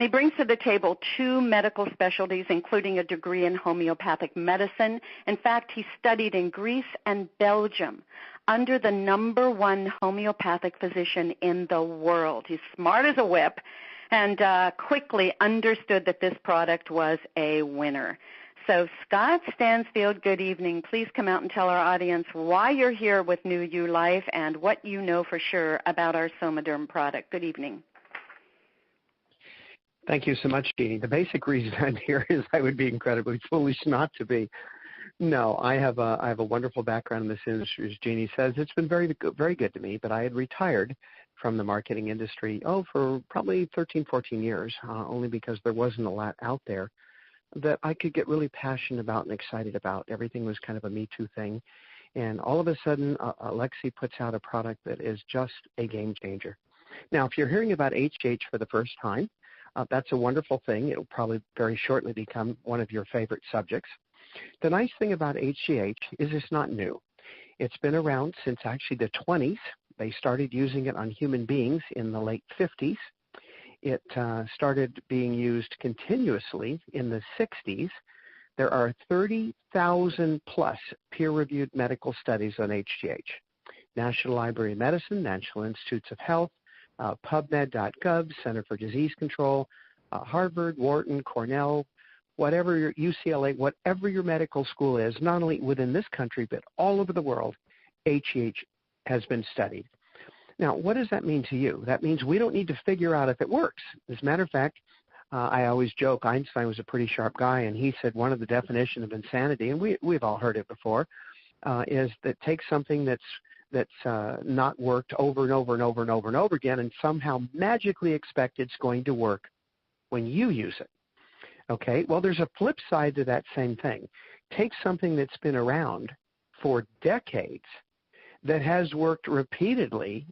He brings to the table 2 medical specialties, including a degree in homeopathic medicine. In fact, he studied in Greece and Belgium under the #1 homeopathic physician in the world. He's smart as a whip and quickly understood that this product was a winner. So Scott Stansfield, good evening. Please come out and tell our audience why you're here with New You Life and what you know for sure about our Somaderm product. Good evening. Thank you so much, Jeannie. The basic reason I'm here is I would be incredibly foolish not to be. No, I have a wonderful background in this industry, as Jeannie says. It's been very good to me, but I had retired from the marketing industry, for probably 13, 14 years, only because there wasn't a lot out there that I could get really passionate about and excited about. Everything was kind of a Me Too thing. And all of a sudden, Alexi puts out a product that is just a game changer. Now, if you're hearing about HGH for the first time, that's a wonderful thing. It will probably very shortly become one of your favorite subjects. The nice thing about HGH is it's not new. It's been around since actually the 20s. They started using it on human beings in the late 50s. It started being used continuously in the 60s. There are 30,000 plus peer-reviewed medical studies on HGH. National Library of Medicine, National Institutes of Health, PubMed.gov, Center for Disease Control, Harvard, Wharton, Cornell, whatever your UCLA, whatever your medical school is, not only within this country but all over the world, HGH has been studied. Now, what does that mean to you? That means we don't need to figure out if it works. As a matter of fact, I always joke, Einstein was a pretty sharp guy, and he said one of the definitions of insanity, and we've all heard it before, is that take something that's not worked over and over and over and over and over again and somehow magically expect it's going to work when you use it. Okay, well, there's a flip side to that same thing. Take something that's been around for decades that has worked repeatedly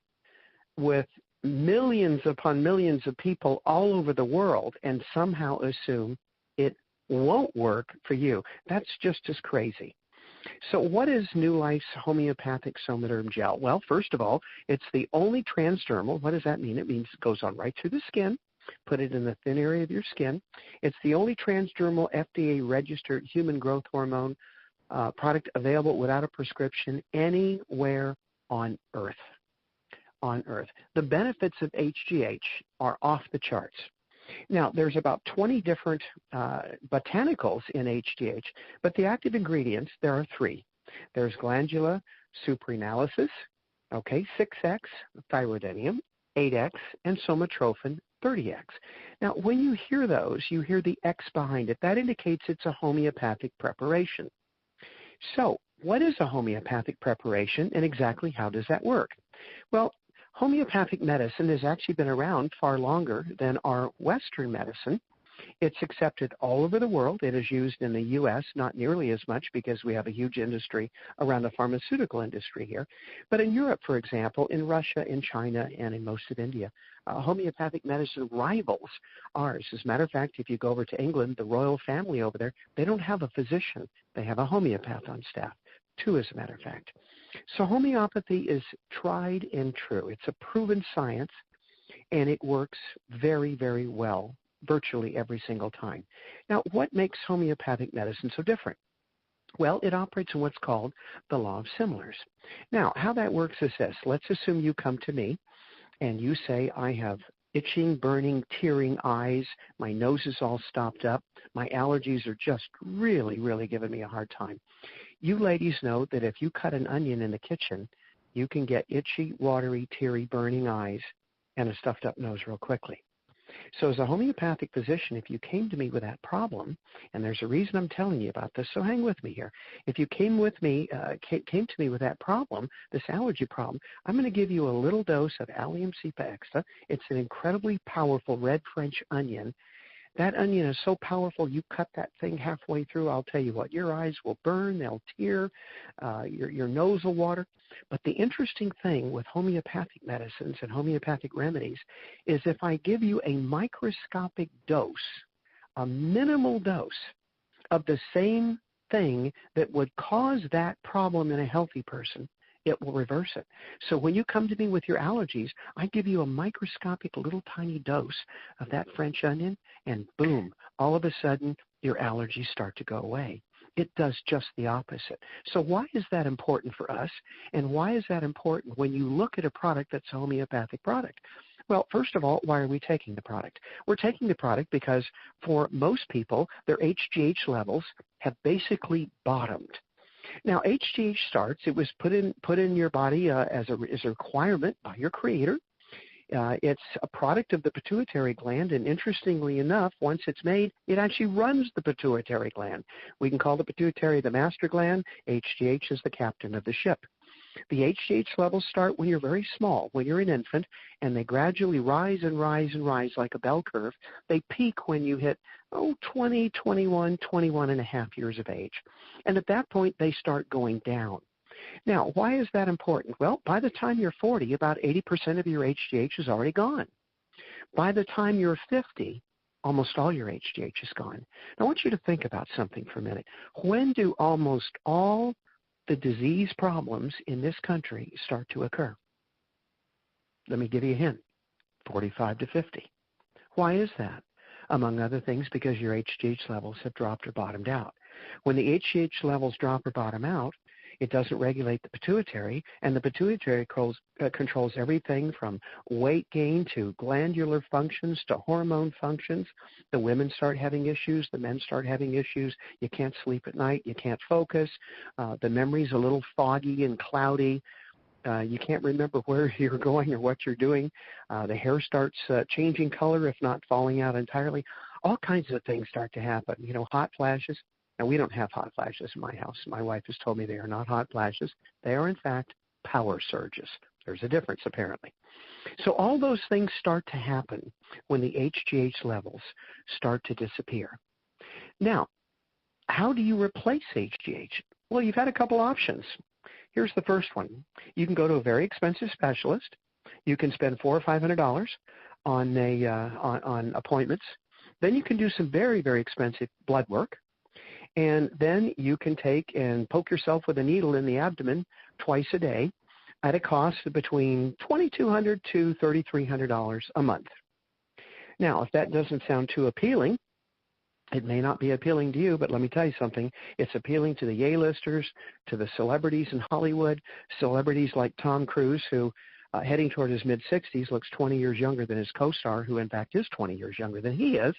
with millions upon millions of people all over the world and somehow assume it won't work for you. That's just as crazy. So what is New Life's homeopathic Somaderm gel? Well, first of all, it's the only transdermal. What does that mean? It means it goes on right through the skin. Put it in the thin area of your skin. It's the only transdermal FDA-registered human growth hormone product available without a prescription anywhere on Earth. On Earth. The benefits of HGH are off the charts. Now, there's about 20 different botanicals in HGH, but the active ingredients, there are 3. There's glandula supraenalysis, 6X, thyroidinium, 8X, and somatrophin, 30X. Now, when you hear those, you hear the X behind it. That indicates it's a homeopathic preparation. So, what is a homeopathic preparation, and exactly how does that work? Well, homeopathic medicine has actually been around far longer than our Western medicine. It's accepted all over the world. It is used in the U.S., not nearly as much because we have a huge industry around the pharmaceutical industry here. But in Europe, for example, in Russia, in China, and in most of India, homeopathic medicine rivals ours. As a matter of fact, if you go over to England, the royal family over there, they don't have a physician. They have a homeopath on staff, 2 as a matter of fact. So homeopathy is tried and true. It's a proven science, and it works very, very well virtually every single time. Now, what makes homeopathic medicine so different? Well, it operates in what's called the law of similars. Now, how that works is this. Let's assume you come to me and you say, I have itching, burning, tearing eyes, my nose is all stopped up, my allergies are just really, really giving me a hard time. You ladies know that if you cut an onion in the kitchen, you can get itchy, watery, teary, burning eyes and a stuffed up nose real quickly. So as a homeopathic physician, if you came to me with that problem, and there's a reason I'm telling you about this, so hang with me here. If you came to me with that problem, this allergy problem, I'm going to give you a little dose of Allium cepa extra. It's an incredibly powerful red French onion. That onion is so powerful, you cut that thing halfway through, I'll tell you what, your eyes will burn, they'll tear, your nose will water. But the interesting thing with homeopathic medicines and homeopathic remedies is if I give you a microscopic dose, a minimal dose of the same thing that would cause that problem in a healthy person, it will reverse it. So when you come to me with your allergies, I give you a microscopic little tiny dose of that French onion, and boom, all of a sudden your allergies start to go away. It does just the opposite. So why is that important for us, and why is that important when you look at a product that's a homeopathic product? Well, first of all, why are we taking the product? We're taking the product because for most people, their HGH levels have basically bottomed. Now, HGH starts, it was put in your body as a requirement by your creator. It's a product of the pituitary gland, and interestingly enough, once it's made, it actually runs the pituitary gland. We can call the pituitary the master gland. HGH is the captain of the ship. The HGH levels start when you're very small, when you're an infant, and they gradually rise and rise and rise like a bell curve. They peak when you hit 20, 21, 21 and a half years of age. And at that point, they start going down. Now, why is that important? Well, by the time you're 40, about 80% of your HGH is already gone. By the time you're 50, almost all your HGH is gone. Now, I want you to think about something for a minute. When do almost all the disease problems in this country start to occur? Let me give you a hint. 45 to 50. Why is that? Among other things, because your HGH levels have dropped or bottomed out. When the HGH levels drop or bottom out, it doesn't regulate the pituitary, and the pituitary controls everything from weight gain to glandular functions to hormone functions. The women start having issues. The men start having issues. You can't sleep at night. You can't focus. The memory's a little foggy and cloudy. You can't remember where you're going or what you're doing. The hair starts changing color, if not falling out entirely. All kinds of things start to happen. Hot flashes. Now, we don't have hot flashes in my house. My wife has told me they are not hot flashes. They are, in fact, power surges. There's a difference, apparently. So all those things start to happen when the HGH levels start to disappear. Now, how do you replace HGH? Well, you've had a couple options. Here's the first one. You can go to a very expensive specialist. You can spend $400 or $500 on appointments. Then you can do some very, very expensive blood work. And then you can take and poke yourself with a needle in the abdomen twice a day at a cost of between $2,200 to $3,300 a month. Now, if that doesn't sound too appealing, it may not be appealing to you, but let me tell you something. It's appealing to the A-listers, to the celebrities in Hollywood, celebrities like Tom Cruise, who heading toward his mid-60s looks 20 years younger than his co-star, who in fact is 20 years younger than he is.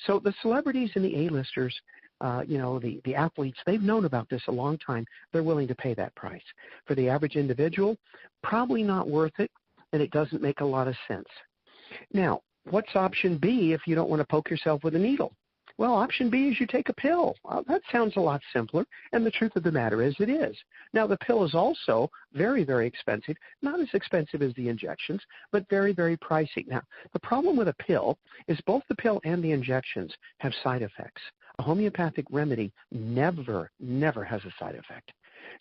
So the celebrities and the A-listers, the athletes, they've known about this a long time. They're willing to pay that price. For the average individual, probably not worth it, and it doesn't make a lot of sense. Now, what's option B if you don't want to poke yourself with a needle? Well, option B is you take a pill. That sounds a lot simpler, and the truth of the matter is it is. Now, the pill is also very, very expensive, not as expensive as the injections, but very, very pricey. Now, the problem with a pill is both the pill and the injections have side effects. A homeopathic remedy never has a side effect.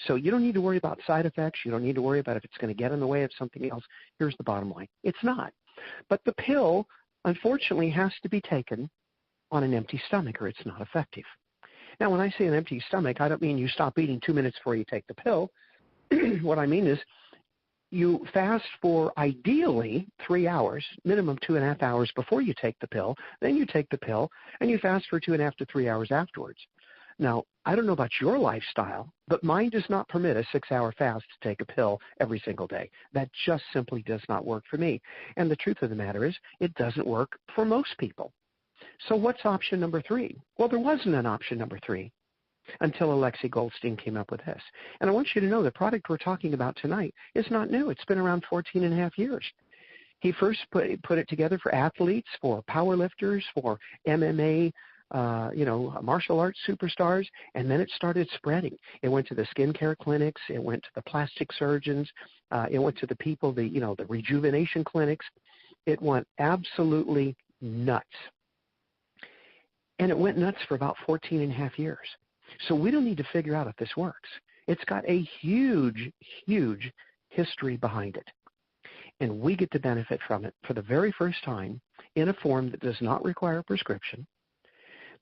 So you don't need to worry about side effects. You don't need to worry about if it's going to get in the way of something else. Here's the bottom line. It's not. But the pill, unfortunately, has to be taken on an empty stomach or it's not effective. Now, when I say an empty stomach, I don't mean you stop eating 2 minutes before you take the pill. What I mean is you fast for ideally 3 hours, minimum 2.5 hours before you take the pill. Then you take the pill, and you fast for 2.5 to 3 hours afterwards. Now, I don't know about your lifestyle, but mine does not permit a 6-hour fast to take a pill every single day. That just simply does not work for me. And the truth of the matter is it doesn't work for most people. So what's option number 3? Well, there wasn't an option number 3 until Alexei Goldstein came up with this. And I want you to know the product we're talking about tonight is not new. It's been around 14 and a half years. He first put it together for athletes, for power lifters, for MMA, martial arts superstars, and then it started spreading. It went to the skincare clinics. It went to the plastic surgeons. It went to the people, the rejuvenation clinics. It went absolutely nuts. And it went nuts for about 14 and a half years. So we don't need to figure out if this works. It's got a huge, huge history behind it. And we get to benefit from it for the very first time in a form that does not require a prescription,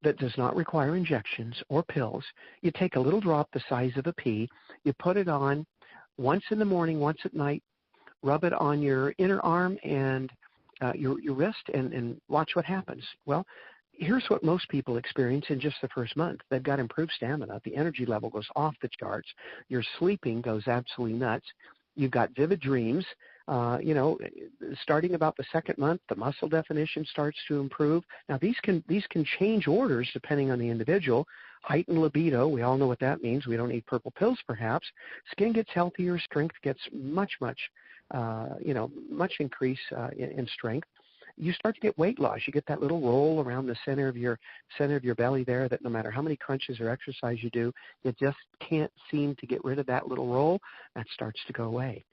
that does not require injections or pills. You take a little drop the size of a pea, you put it on once in the morning, once at night. Rub it on your inner arm and your wrist and watch what happens. Well, here's what most people experience in just the first month. They've got improved stamina. The energy level goes off the charts. Your sleeping goes absolutely nuts. You've got vivid dreams. Starting about the second month, the muscle definition starts to improve. Now, these can change orders depending on the individual. Heightened libido, we all know what that means. We don't need purple pills, perhaps. Skin gets healthier. Strength gets much increase in strength. You start to get weight loss. You get that little roll around the center of your belly there that no matter how many crunches or exercise you do, you just can't seem to get rid of that little roll. That starts to go away.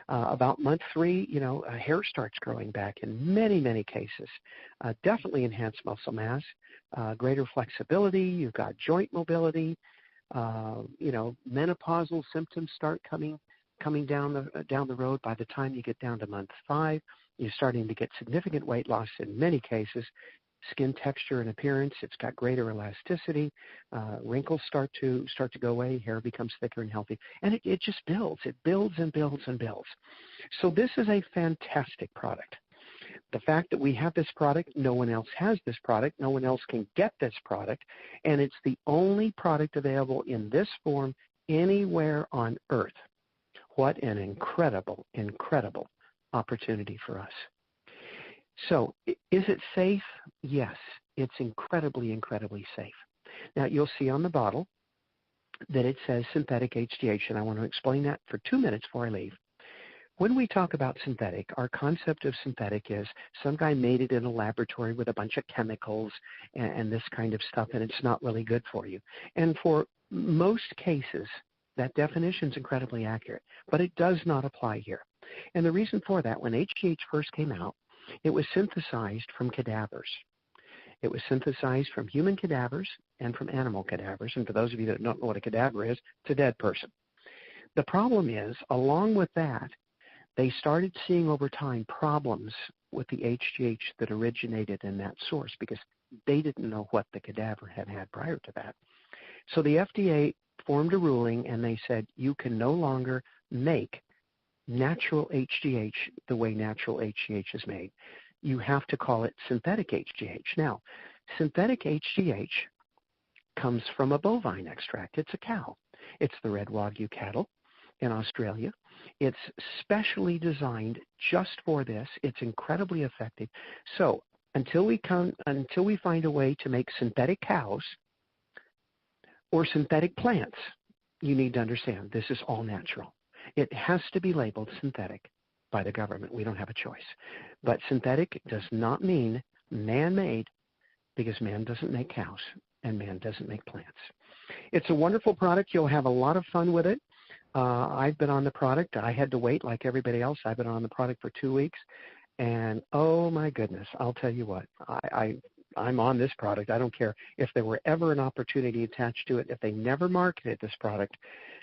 About month 3, hair starts growing back in many, many cases. Definitely enhanced muscle mass, greater flexibility. You've got joint mobility. Menopausal symptoms start coming down the road. By the time you get down to month 5, you're starting to get significant weight loss in many cases. Skin texture and appearance, it's got greater elasticity. Wrinkles start to go away. Hair becomes thicker and healthy. And it just builds. It builds and builds and builds. So this is a fantastic product. The fact that we have this product, no one else has this product, no one else can get this product, and it's the only product available in this form anywhere on earth. What an incredible, incredible opportunity for us. So is it safe? Yes, it's incredibly, incredibly safe. Now, you'll see on the bottle that it says synthetic HGH, and I want to explain that for 2 minutes before I leave. When we talk about synthetic, our concept of synthetic is some guy made it in a laboratory with a bunch of chemicals and this kind of stuff, and it's not really good for you. And for most cases, that definition is incredibly accurate, but it does not apply here. And the reason for that, when HGH first came out, it was synthesized from cadavers. It was synthesized from human cadavers and from animal cadavers. And for those of you that don't know what a cadaver is, it's a dead person. The problem is, along with that, they started seeing over time problems with the HGH that originated in that source because they didn't know what the cadaver had prior to that. So the FDA formed a ruling and they said you can no longer make natural HGH the way natural HGH is made. You have to call it synthetic HGH. Now, synthetic HGH comes from a bovine extract. It's a cow. It's the red Wagyu cattle in Australia. It's specially designed just for this. It's incredibly effective. So until we find a way to make synthetic cows or synthetic plants, you need to understand this is all natural. It has to be labeled synthetic by the government. We don't have a choice. But synthetic does not mean man-made because man doesn't make cows and man doesn't make plants. It's a wonderful product. You'll have a lot of fun with it. I've been on the product. I had to wait like everybody else. I've been on the product for 2 weeks. And, oh, my goodness, I'll tell you what. I'm on this product. I don't care if there were ever an opportunity attached to it. If they never marketed this product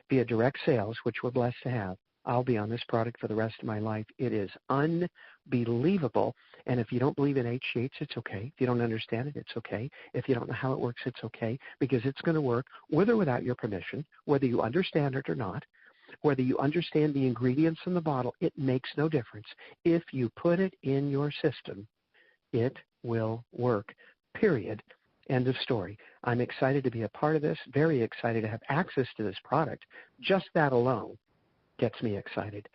via direct sales, which we're blessed to have, I'll be on this product for the rest of my life. It is unbelievable. And if you don't believe in HGH, it's okay. If you don't understand it, it's okay. If you don't know how it works, it's okay, because it's going to work with or without your permission, whether you understand it or not. Whether you understand the ingredients in the bottle, it makes no difference. If you put it in your system, it will work, period. End of story. I'm excited to be a part of this, very excited to have access to this product. Just that alone gets me excited.